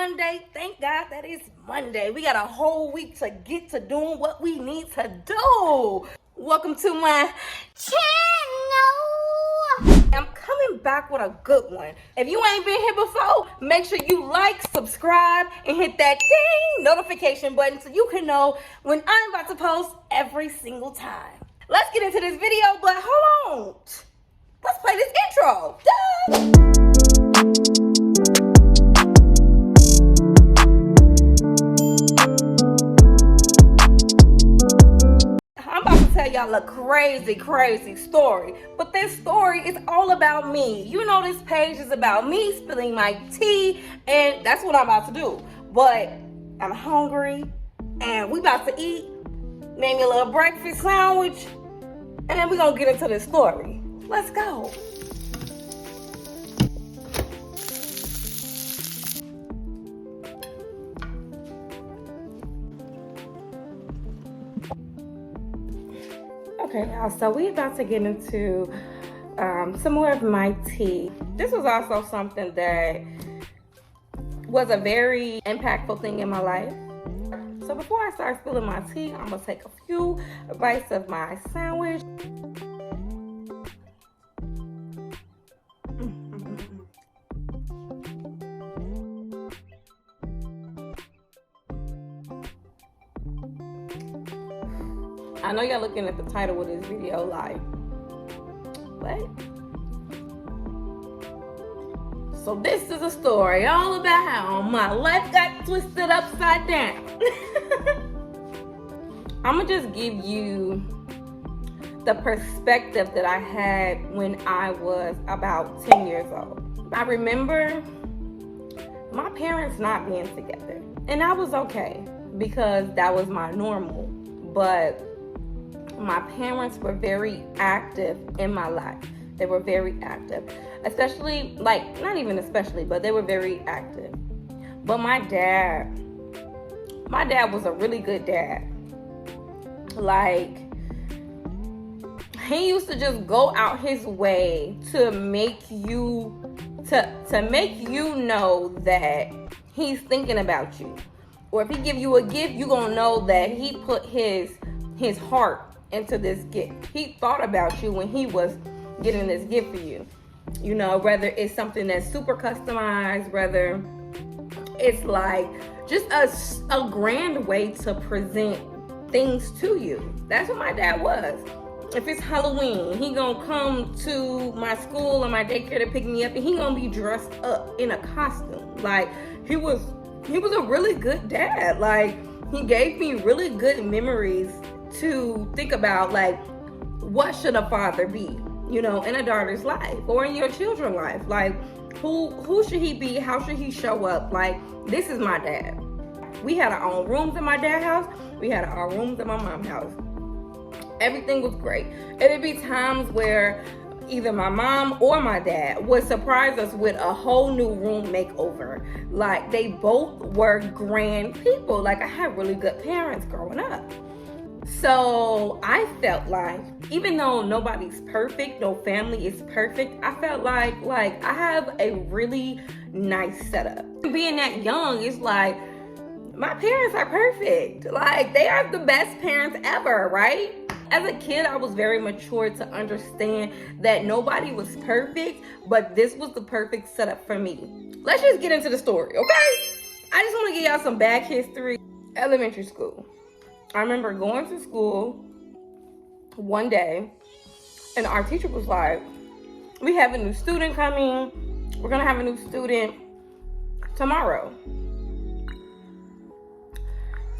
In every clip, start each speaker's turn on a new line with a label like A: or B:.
A: Monday. Thank God that it's Monday. We got a whole week to get to doing what we need to do. Welcome to my channel. I'm coming back with a good one. If you ain't been here before, make sure you like, subscribe, and hit that ding notification button so you can know when I'm about to post every single time. Let's get into this video, but hold on. Let's play this intro. Duh. Tell y'all a crazy story, but this story is all about me. You know, this page is about me spilling my tea, and that's what I'm about to do. But I'm hungry and we about to eat. Made me a little breakfast sandwich, and then we're gonna get into this story. Let's go. Okay, y'all, so we about to get into some more of my tea. This was also something that was a very impactful thing in my life. So before I start spilling my tea, I'm gonna take a few bites of my sandwich. I know y'all looking at the title of this video like, what? So this is a story all about how my life got twisted upside down. I'm gonna just give you the perspective that I had when I was about 10 years old. I remember my parents not being together, and I was okay because that was my normal, but my parents were very active in my life. They were very active, especially, like, not even especially, but they were very active. But my dad was a really good dad. Like, he used to just go out his way to make you know that he's thinking about you. Or if he give you a gift, you gonna know that he put his heart into this gift. He thought about you when he was getting this gift for you. You know, whether it's something that's super customized, whether it's like just a grand way to present things to you. That's what my dad was. If it's Halloween, he gonna come to my school or my daycare to pick me up, and he gonna be dressed up in a costume. Like, he was a really good dad. Like, he gave me really good memories to think about, like, what should a father be, you know, in a daughter's life or in your children's life. Like, who should he be? How should he show up? Like, this is my dad. We had our own rooms in my dad's house. We had our rooms in my mom's house. Everything was great. It'd be times where either my mom or my dad would surprise us with a whole new room makeover. Like, they both were grand people. Like, I had really good parents growing up. So I felt like, even though nobody's perfect, no family is perfect, I felt like I have a really nice setup. Being that young, it's like, my parents are perfect. Like, they are the best parents ever, right? As a kid, I was very mature to understand that nobody was perfect, but this was the perfect setup for me. Let's just get into the story, okay? I just want to give y'all some back history. Elementary school. I remember going to school one day, and our teacher was like, we have a new student coming. We're going to have a new student tomorrow.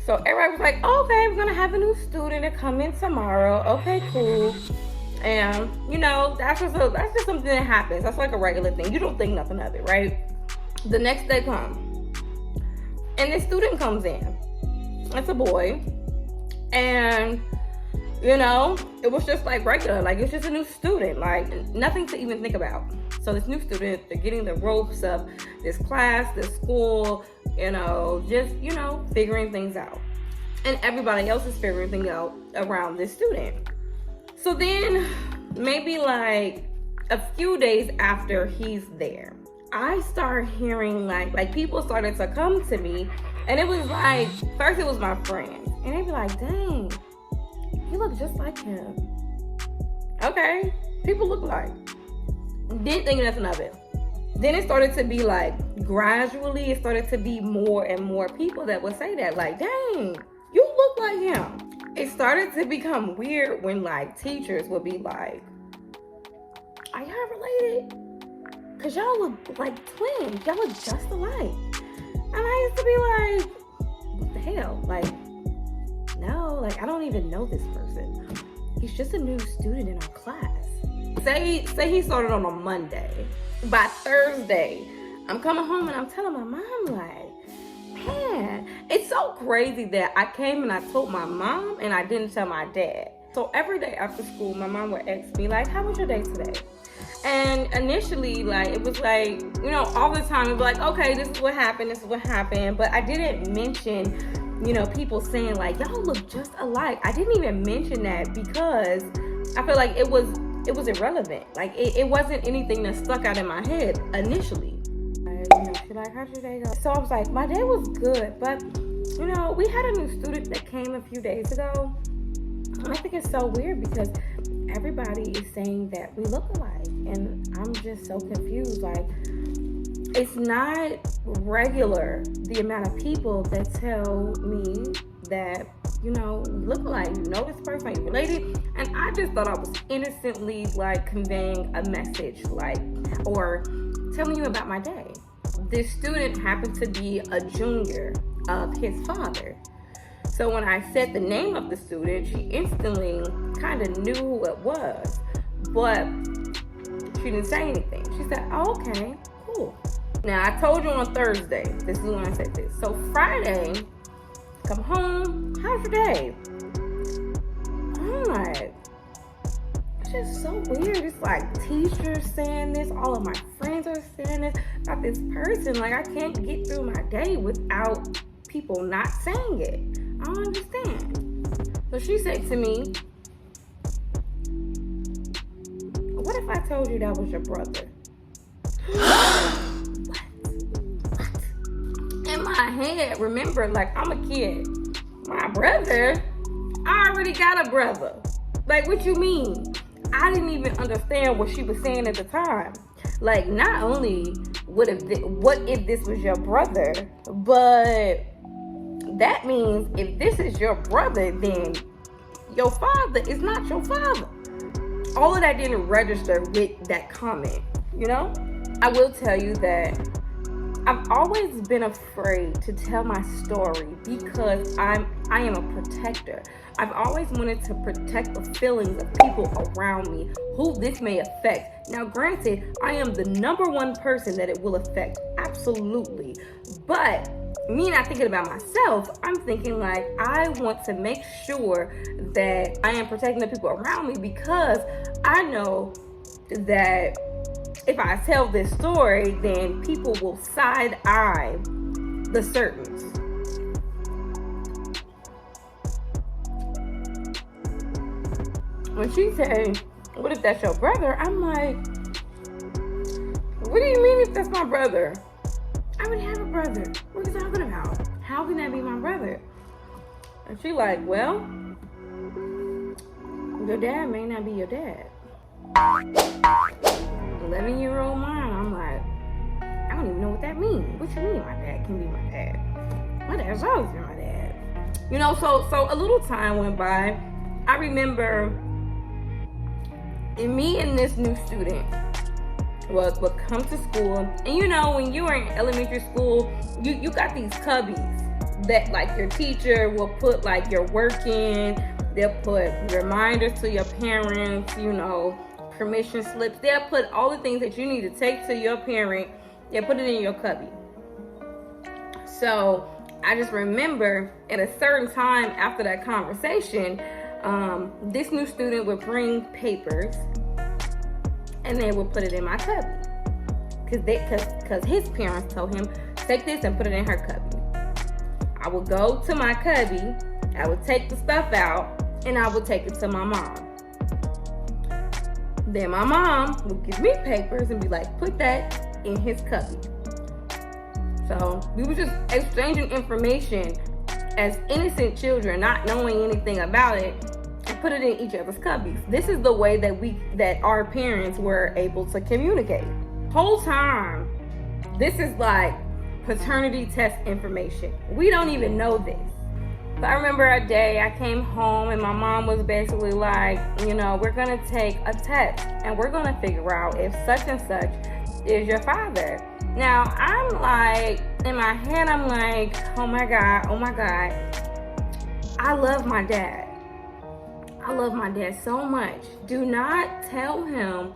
A: So everybody was like, okay, we're going to have a new student to come in tomorrow. Okay, cool. And, you know, that's just something that happens. That's like a regular thing. You don't think nothing of it, right? The next day comes, and this student comes in. It's a boy. And, you know, it was just like regular. Like, it's just a new student. Like, nothing to even think about. So this new student, they're getting the ropes of this class, this school, you know, just, you know, figuring things out. And everybody else is figuring things out around this student. So then, maybe like a few days after he's there, I started hearing like people started to come to me, and it was like, first it was my friends, and they'd be like, dang, you look just like him. Okay, people look like. Didn't think nothing of it. Then it started to be like, gradually, it started to be more and more people that would say that, like, dang, you look like him. It started to become weird when like teachers would be like, are y'all related? Cause y'all look like twins. Y'all look just alike. And I used to be like, what the hell? Like, no, like I don't even know this person. He's just a new student in our class. Say he started on a Monday. By Thursday, I'm coming home and I'm telling my mom, like, man, it's so crazy that I came and I told my mom and I didn't tell my dad. So every day after school, my mom would ask me, like, how was your day today? And initially, like, it was like, you know, all the time, it'd be like, okay, this is what happened, this is what happened. But I didn't mention, you know, people saying, like, y'all look just alike. I didn't even mention that because I feel like it was irrelevant. Like, it wasn't anything that stuck out in my head initially. She's like, how's your day go? So I was like, my day was good. But, you know, we had a new student that came a few days ago. And I think it's so weird because everybody is saying that we look alike. And I'm just so confused. Like, it's not regular, the amount of people that tell me that, you know, we look alike, you know this person, you're related. And I just thought I was innocently, like, conveying a message, like, or telling you about my day. This student happened to be a junior of his father. So when I said the name of the student, she instantly kind of knew who it was, but she didn't say anything. She said, oh, okay, cool. Now, I told you on Thursday, this is when I said this. So Friday, come home, how's your day? I'm like, it's just so weird. It's like teachers saying this, all of my friends are saying this about this person. Like, I can't get through my day without people not saying it. I don't understand. So she said to me, what if I told you that was your brother? What? In my head, remember, like, I'm a kid. My brother? I already got a brother. Like, what you mean? I didn't even understand what she was saying at the time. Like, not only what if this was your brother, but that means if this is your brother, then your father is not your father. All of that didn't register with that comment, you know? I will tell you that I've always been afraid to tell my story because I am a protector. I've always wanted to protect the feelings of people around me who this may affect. Now, granted, I am the number one person that it will affect, absolutely. But me not thinking about myself, I'm thinking like, I want to make sure that I am protecting the people around me because I know that if I tell this story, then people will side-eye the certains. When she said, what if that's your brother? I'm like, what do you mean if that's my brother? I already have a brother. What are you talking about? How can that be my brother? And she like, well, your dad may not be your dad. 11-year-old mind, I'm like, I don't even know what that means. What you mean my dad can be my dad? My dad's always been my dad. You know, so a little time went by. I remember me and this new student would come to school. And you know, when you were in elementary school, you got these cubbies that like your teacher will put like your work in. They'll put reminders to your parents, you know, permission slips. They'll put all the things that you need to take to your parent. They'll put it in your cubby. So I just remember at a certain time after that conversation, this new student would bring papers and they would put it in my cubby. Cause his parents told him, take this and put it in her cubby. I would go to my cubby, I would take the stuff out, and I would take it to my mom. Then my mom would give me papers and be like, put that in his cubby. So we were just exchanging information as innocent children, not knowing anything about it, and put it in each other's cubbies. This is the way that our parents were able to communicate. Whole time, this is like paternity test information. We don't even know this. So I remember a day I came home and my mom was basically like, we're gonna take a test and we're gonna figure out if such and such is your father. Now I'm like, in my head I'm like, oh my God, I love my dad. I love my dad so much. Do not tell him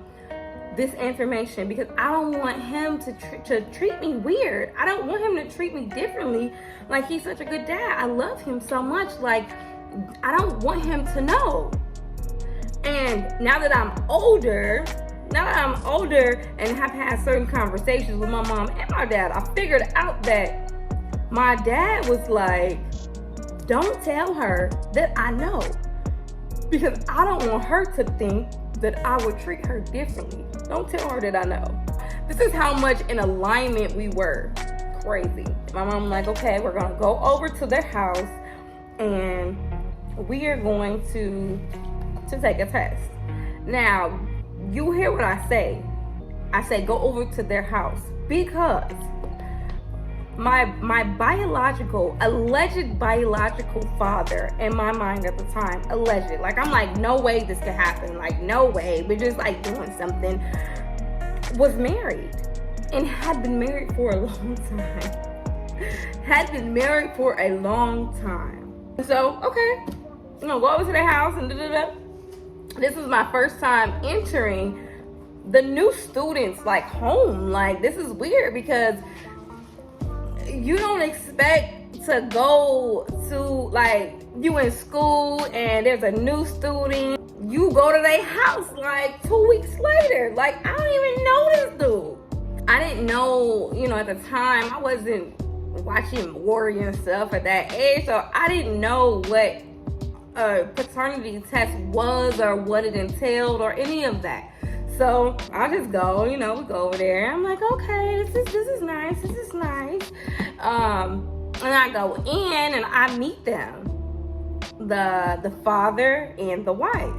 A: this information, because I don't want him to treat me weird. I don't want him to treat me differently. Like, he's such a good dad. I love him so much. Like, I don't want him to know. And now that I'm older and have had certain conversations with my mom and my dad, I figured out that my dad was like, don't tell her that I know, because I don't want her to think that I would treat her differently. Don't tell her that I know. This is how much in alignment we were. Crazy. My mom like, okay, we're gonna go over to their house and we are going to take a test. Now, you hear what I say. I say go over to their house because my alleged biological father, in my mind at the time, alleged, like I'm like, no way this could happen, like no way, we're just like doing something, was married and had been married for a long time. So, okay, go over to the house and This was my first time entering the new students' like home. Like, this is weird because you don't expect to go to, like, you in school and there's a new student. You go to their house like 2 weeks later. Like, I don't even know this dude. I didn't know, at the time, I wasn't watching Warrior and stuff at that age. So I didn't know what a paternity test was or what it entailed or any of that. So I just go, we go over there. I'm like, okay, this is nice. And I go in and I meet them, the father and the wife.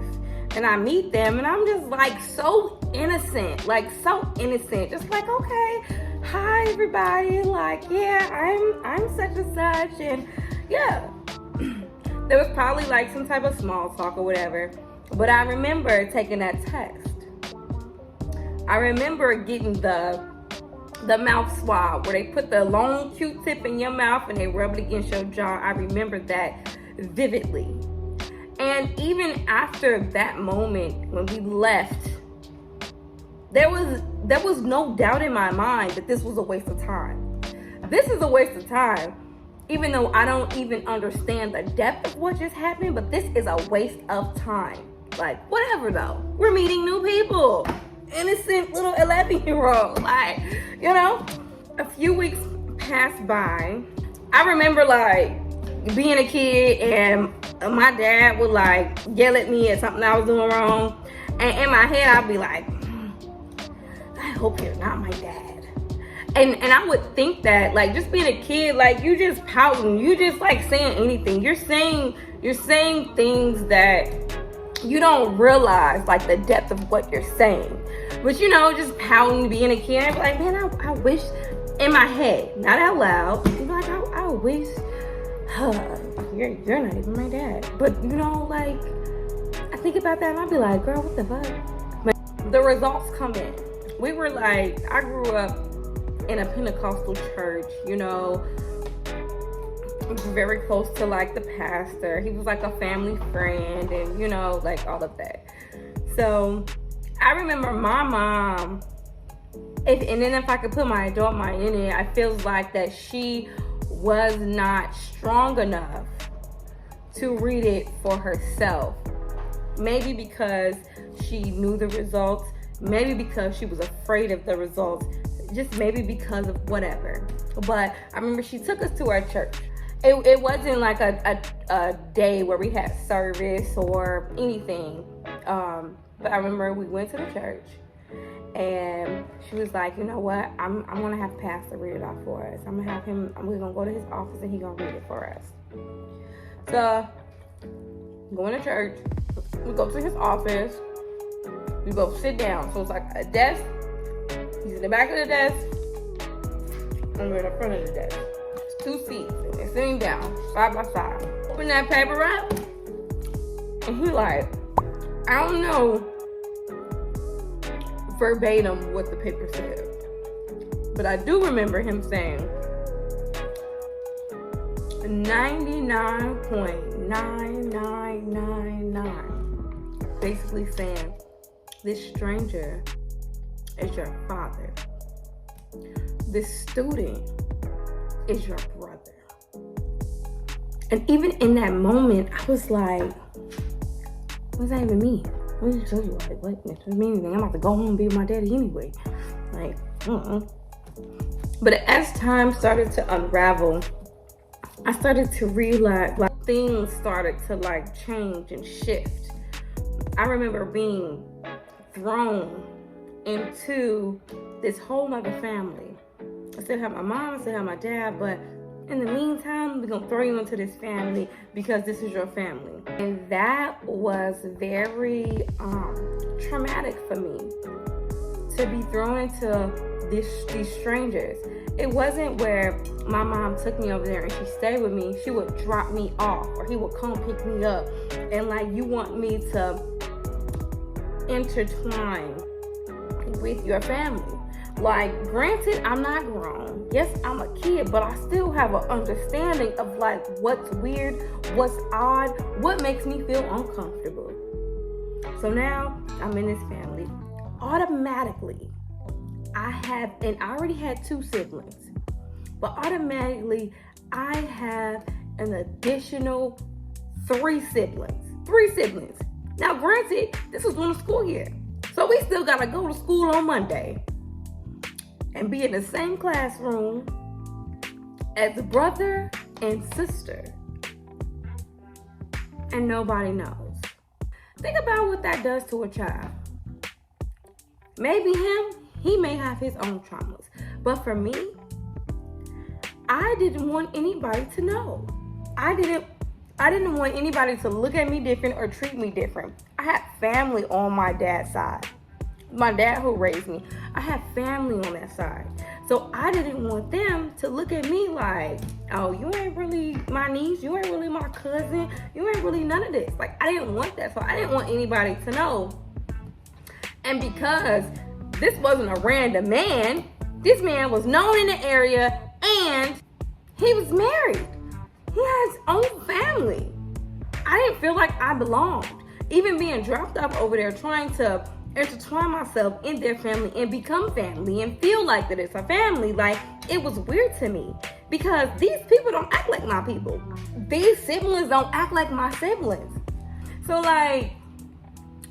A: And I meet them and I'm just like so innocent, just like, okay, hi everybody, like, yeah, I'm such and such, and yeah. There was probably like some type of small talk or whatever, but I remember taking that test. I remember getting the mouth swab where they put the long Q-tip in your mouth and they rub it against your jaw. I remember that vividly. And even after that moment when we left, there was no doubt in my mind that this was a waste of time. This is a waste of time. Even though I don't even understand the depth of what just happened, but this is a waste of time. Like, whatever though. We're meeting new people. Innocent little 11-year-old. Like, a few weeks passed by. I remember like being a kid and my dad would like yell at me at something I was doing wrong. And in my head, I'd be like, I hope you're not my dad. And I would think that, like, just being a kid, like, you just pouting, you just like saying anything. You're saying things that you don't realize, like, the depth of what you're saying. But just pouting, being a kid, I'd be like, man, I wish, in my head, not out loud, like, I wish, you're not even my dad. But like, I think about that and I'd be like, girl, what the fuck? But the results come in. We were like, I grew up in a Pentecostal church, very close to like the pastor. He was like a family friend and like all of that. So I remember my mom, and then if I could put my adult mind in it, I feel like that she was not strong enough to read it for herself. Maybe because she knew the results, maybe because she was afraid of the results, just maybe because of whatever. But I remember she took us to our church. It wasn't like a day where we had service or anything. But I remember we went to the church And she was like, you know what? I'm gonna have Pastor read it off for us. I'm gonna have him. We're gonna go to his office and he's gonna read it for us. So, going to church, we go to his office. We both sit down. So it's like a desk. He's in the back of the desk, and we're in the front of the desk. It's 2 seats, and they're sitting down side by side. Open that paper up, and he's like, I don't know verbatim what the paper said, but I do remember him saying 99.9999, basically saying this stranger is your father. This student is your brother. And even in that moment, I was like, what does that even mean? What did you tell you? Like, what? It doesn't mean anything. I'm about to go home and be with my daddy anyway. Like, But as time started to unravel, I started to realize, like, things started to, like, change and shift. I remember being thrown into this whole other family. I still have my mom, I still have my dad, but in the meantime, we're gonna throw you into this family because this is your family. And that was very traumatic for me, to be thrown into these strangers. It wasn't where my mom took me over there and she stayed with me. She would drop me off, or he would come pick me up. And like, you want me to intertwine with your family. Like, granted, I'm not grown. Yes, I'm a kid, but I still have an understanding of like what's weird, what's odd, what makes me feel uncomfortable. So now I'm in this family. Automatically, I already had 2 siblings, but automatically I have an additional 3 siblings. 3 siblings. Now, granted, this was during the school year, so we still gotta go to school on Monday and be in the same classroom as brother and sister, and nobody knows. Think about what that does to a child. Maybe he may have his own traumas, but for me, I didn't want anybody to know. I didn't want anybody to look at me different or treat me different. I had family on my dad's side. My dad who raised me, I had family on that side. So I didn't want them to look at me like, oh, you ain't really my niece, you ain't really my cousin, you ain't really none of this. Like, I didn't want that. So I didn't want anybody to know. And because this wasn't a random man, this man was known in the area and he was married. He had his own family. I didn't feel like I belonged. Even being dropped off over there, trying to intertwine myself in their family and become family and feel like that it's a family, like, it was weird to me because these people don't act like my people. These siblings don't act like my siblings. So like,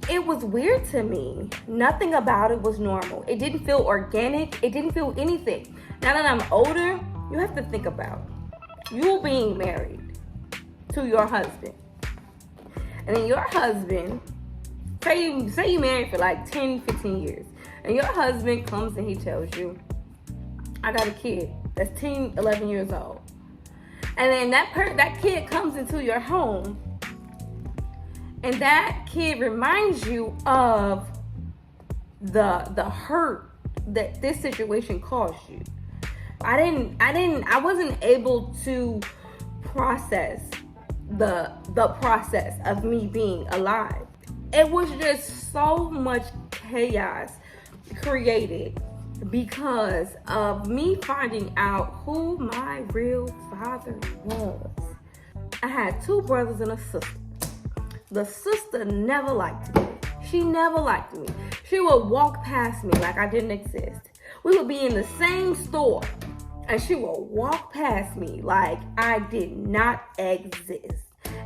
A: it was weird to me. Nothing about it was normal. It didn't feel organic. It didn't feel anything. Now that I'm older, you have to think about you being married to your husband, and then your husband, say you married for like 10, 15 years, and your husband comes and he tells you, I got a kid that's 10, 11 years old. And then that kid comes into your home, and that kid reminds you of the hurt that this situation caused you. I wasn't able to process the process of me being alive. It was just so much chaos created because of me finding out who my real father was. I had 2 brothers and a sister. The sister never liked me. She never liked me. She would walk past me like I didn't exist. We would be in the same store, and she would walk past me like I did not exist.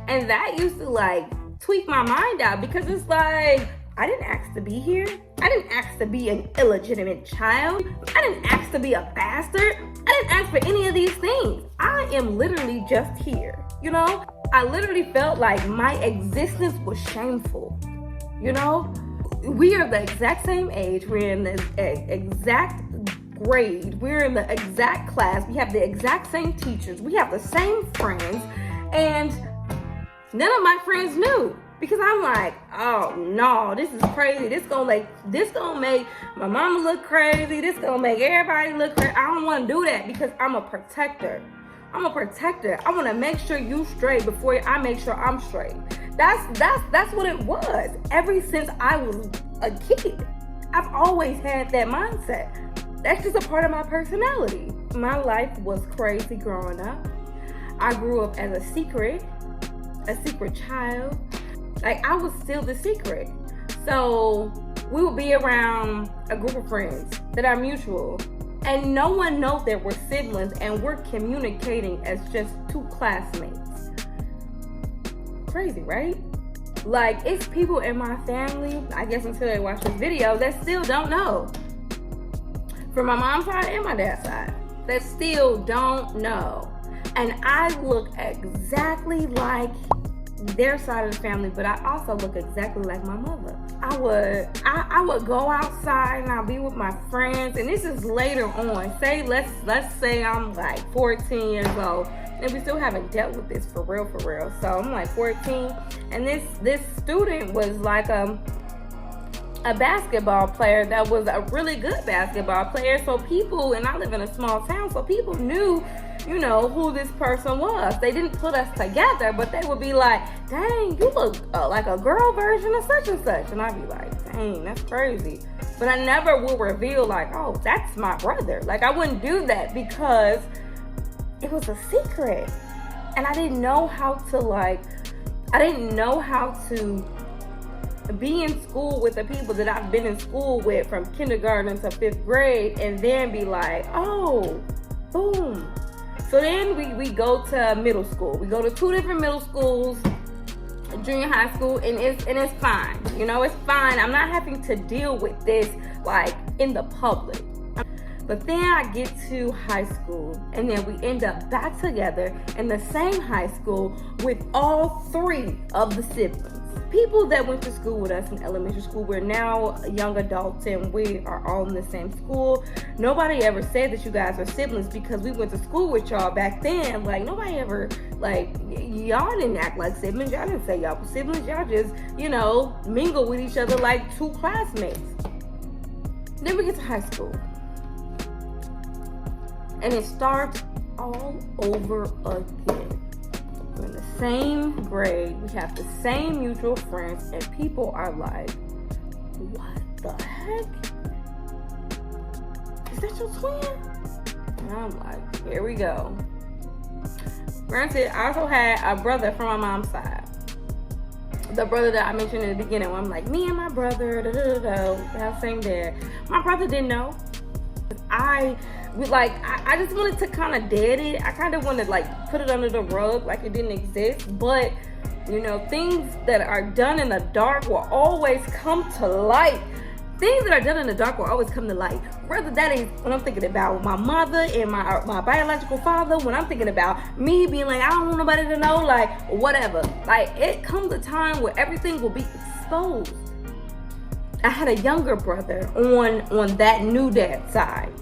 A: And that used to like tweak my mind out because it's like, I didn't ask to be here. I didn't ask to be an illegitimate child. I didn't ask to be a bastard. I didn't ask for any of these things. I am literally just here, you know? I literally felt like my existence was shameful, you know? we are the exact same age. We're in the exact grade. We're in the exact class. We have the exact same teachers. We have the same friends. And none of my friends knew. Because I'm like, oh no, this is crazy. This gonna make my mama look crazy. This gonna make everybody look crazy. I don't want to do that because I'm a protector. I want to make sure you straight before I make sure I'm straight. That's what it was. Ever since I was a kid, I've always had that mindset. That's just a part of my personality. My life was crazy growing up. I grew up as a secret child. Like, I was still the secret. So we would be around a group of friends that are mutual, and no one knows that we're siblings and we're communicating as just two classmates. Crazy, right? Like, it's people in my family, I guess until they watch this video, that still don't know. From my mom's side and my dad's side, that still don't know. And I look exactly like their side of the family, but I also look exactly like my mother. I would go outside and I'll be with my friends, and this is later on. Let's say I'm like 14 years old, and we still haven't dealt with this for real. So I'm like 14, and this student was like a basketball player that was a really good basketball player. So people, and I live in a small town, so people knew, you know, who this person was. They didn't put us together, but they would be like, dang, you look like a girl version of such and such. And I'd be like, dang, that's crazy. But I never will reveal like, oh, that's my brother. Like, I wouldn't do that because it was a secret. And I didn't know how to be in school with the people that I've been in school with from kindergarten to 5th grade and then be like, oh, boom. So then we go to middle school. We go to 2 different middle schools, junior high school, and it's fine. You know, it's fine. I'm not having to deal with this like in the public. But then I get to high school, and then we end up back together in the same high school with all 3 of the siblings. People that went to school with us in elementary school, we're now young adults and we are all in the same school. Nobody ever said that you guys are siblings because we went to school with y'all back then. Like, nobody ever, like, y'all didn't act like siblings. Y'all didn't say y'all were siblings. Y'all just, you know, mingle with each other like 2 classmates. Then we get to high school. And it starts all over again. We're in the same grade, we have the same mutual friends, and people are like, what the heck? Is that your twin? And I'm like, here we go. Granted, I also had a brother from my mom's side. The brother that I mentioned in the beginning, where I'm like, me and my brother, we have the same dad. My brother didn't know. I just wanted to kind of dead it. I kind of wanted to like put it under the rug like it didn't exist. But, you know, things that are done in the dark will always come to light. Things that are done in the dark will always come to light. Whether that is when I'm thinking about my mother and my biological father, when I'm thinking about me being like, I don't want nobody to know, like, whatever. Like, it comes a time where everything will be exposed. I had a younger brother on that new dad side.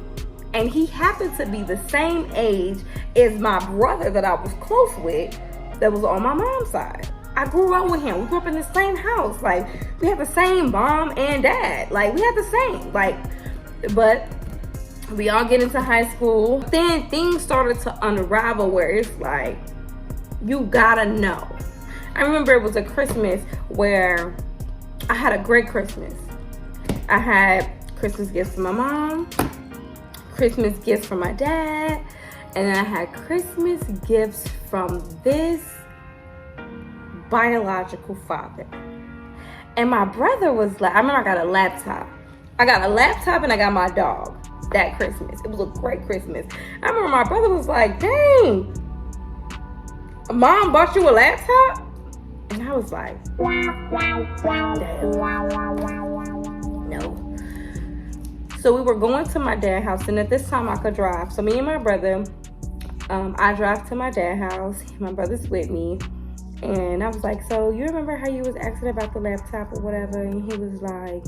A: And he happened to be the same age as my brother that I was close with that was on my mom's side. I grew up with him. We grew up in the same house. Like, we had the same mom and dad. Like, we had the same. Like, but we all get into high school. Then things started to unravel where it's like, you gotta know. I remember it was a Christmas where I had a great Christmas. I had Christmas gifts from my mom, Christmas gifts from my dad, and then I had Christmas gifts from this biological father. And my brother was like, I remember I got a laptop. I got a laptop and I got my dog that Christmas. It was a great Christmas. I remember my brother was like, dang, Mom bought you a laptop? And I was like, damn. No. So we were going to my dad's house, and at this time I could drive. So me and my brother, I drive to my dad's house. My brother's with me. And I was like, so you remember how you was asking about the laptop or whatever? And he was like,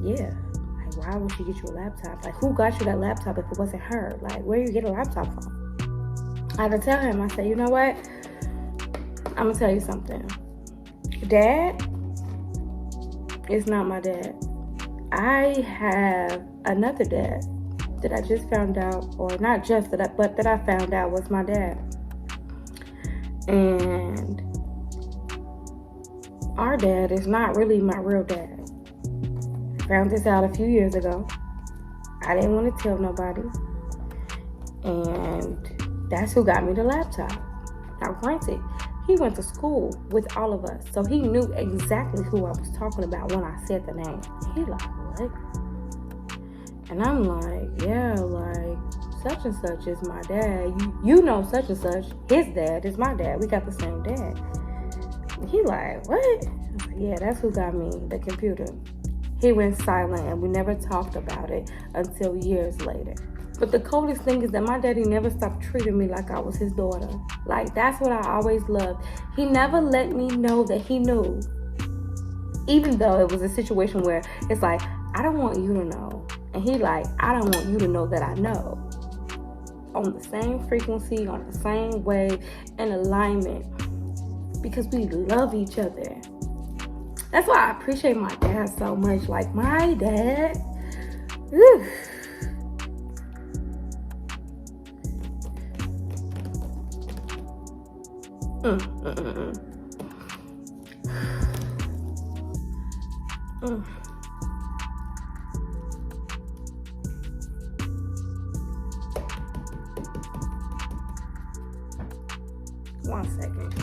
A: yeah. Like, why would she get you a laptop? Like, who got you that laptop if it wasn't her? Like, where you get a laptop from? I had to tell him, I said, you know what? I'm going to tell you something. Dad is not my dad. I have another dad that I just found out, or not just that, but that I found out was my dad. And our dad is not really my real dad. I found this out a few years ago. I didn't want to tell nobody. And that's who got me the laptop. Now, granted, he went to school with all of us, so he knew exactly who I was talking about when I said the name. He like, what? And I'm like, yeah, like, such and such is my dad. You know such and such. His dad is my dad. We got the same dad. And he like, what? Like, yeah, that's who got me the computer. He went silent and we never talked about it until years later. But the coolest thing is that my daddy never stopped treating me like I was his daughter. Like, that's what I always loved. He never let me know that he knew. Even though it was a situation where it's like, I don't want you to know. And he like, I don't want you to know that I know. On the same frequency, on the same wave, and alignment. Because we love each other. That's why I appreciate my dad so much. Like, my dad, whew. One second.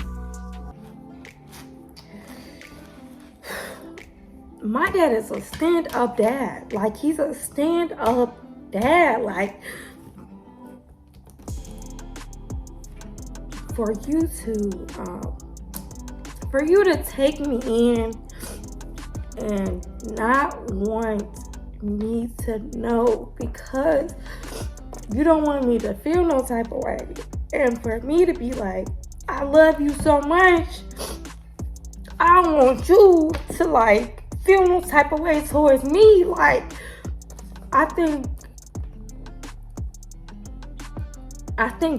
A: My dad is a stand-up dad. Like, he's a stand-up dad. Like, for you to take me in and not want me to know because you don't want me to feel no type of way. And for me to be like, I love you so much, I don't want you to like feel no type of way towards me. Like, I think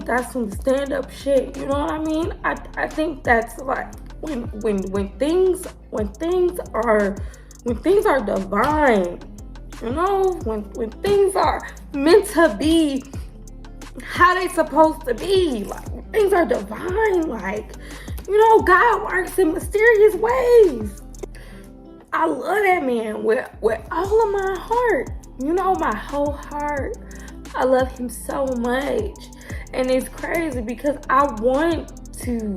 A: that's some stand-up shit. You know what I mean? I think that's like when things are divine. You know, when things are meant to be how they supposed to be. Like, when things are divine. Like, you know, God works in mysterious ways. I love that man with all of my heart. You know, my whole heart. I love him so much. And it's crazy because I want to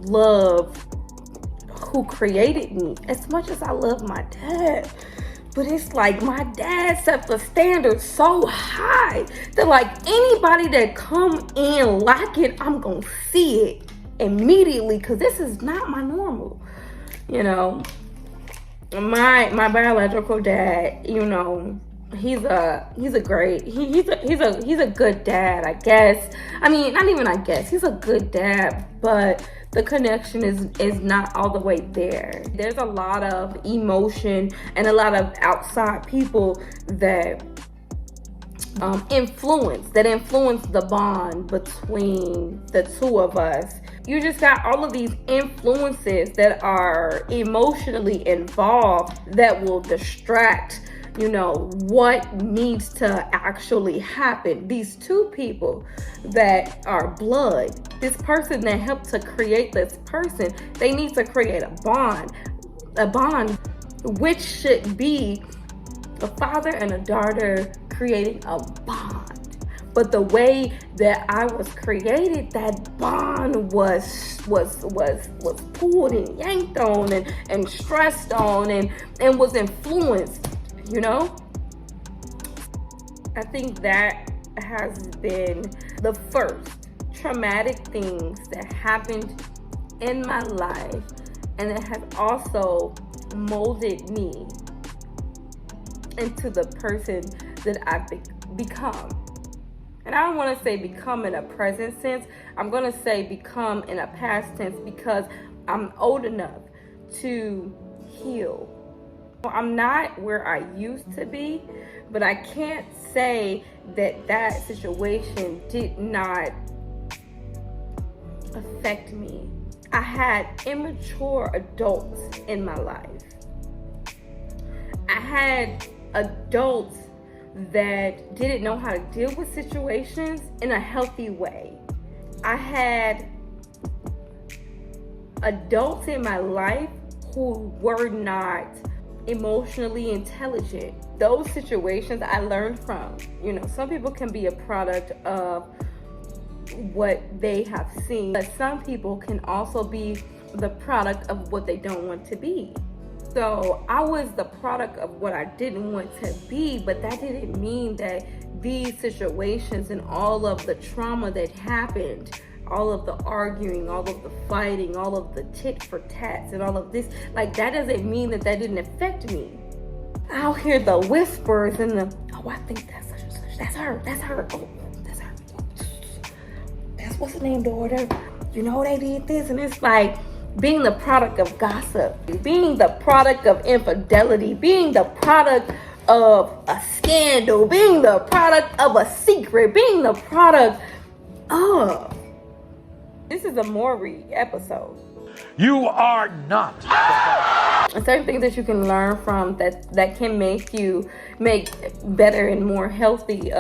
A: love who created me as much as I love my dad. But it's like my dad set the standard so high that like anybody that come in lacking, I'm gonna see it immediately because this is not my normal. You know, my biological dad, you know, he's a good dad, I guess. I mean, not even I guess. He's a good dad, but the connection is not all the way there. There's a lot of emotion and a lot of outside people that influence the bond between the two of us. You just got all of these influences that are emotionally involved that will distract, you know, what needs to actually happen. These two people that are blood, this person that helped to create this person, they need to create a bond which should be a father and a daughter creating a bond. But the way that I was created, that bond was pulled and yanked on and stressed on and was influenced, you know? I think that has been the first traumatic things that happened in my life, and it has also molded me into the person that I've become. And I don't want to say become in a present sense. I'm going to say become in a past tense because I'm old enough to heal. I'm not where I used to be, but I can't say that that situation did not affect me. I had immature adults in my life. I had adults that didn't know how to deal with situations in a healthy way. I had adults in my life who were not emotionally intelligent. Those situations I learned from. You know, some people can be a product of what they have seen, but some people can also be the product of what they don't want to be. So I was the product of what I didn't want to be, but that didn't mean that these situations and all of the trauma that happened, all of the arguing, all of the fighting, all of the tit for tats and all of this, like that doesn't mean that that didn't affect me. I'll hear the whispers and the, oh, I think that's such and such. That's her. That's her. Oh, that's her. That's what's the name, daughter. You know, they did this. And it's like, being the product of gossip, being the product of infidelity, being the product of a scandal, being the product of a secret, being the product of... This is a Maury episode.
B: You are not.
A: And certain things that you can learn from that can make you make better and more healthy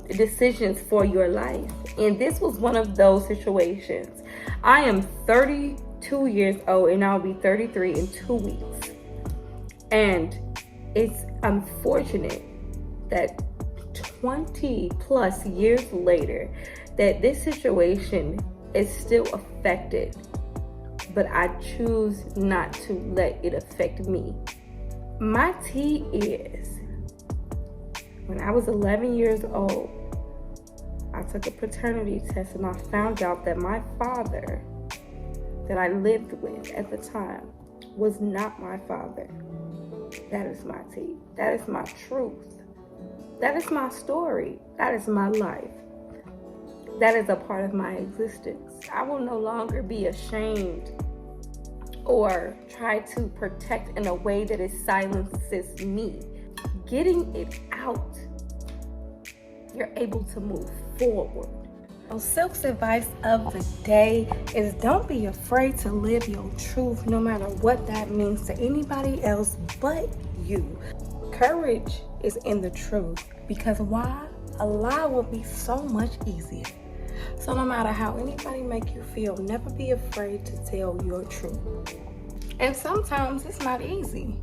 A: decisions for your life. And this was one of those situations. I am 32 years old and I'll be 33 in 2 weeks. And it's unfortunate that 20 plus years later that this situation is still affected, but I choose not to let it affect me. My tea is, when I was 11 years old, I took a paternity test and I found out that my father that I lived with at the time was not my father. That is my tea. That is my truth. That is my story. That is my life. That is a part of my existence. I will no longer be ashamed or try to protect in a way that it silences me. Getting it out, you're able to move forward. So Silk's advice of the day is don't be afraid to live your truth, no matter what that means to anybody else but you. Courage is in the truth, because why? A lie will be so much easier. So no matter how anybody make you feel, never be afraid to tell your truth. And sometimes it's not easy,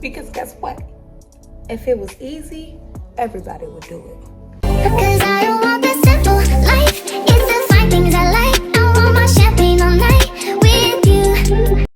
A: because guess what? If it was easy, everybody would do it.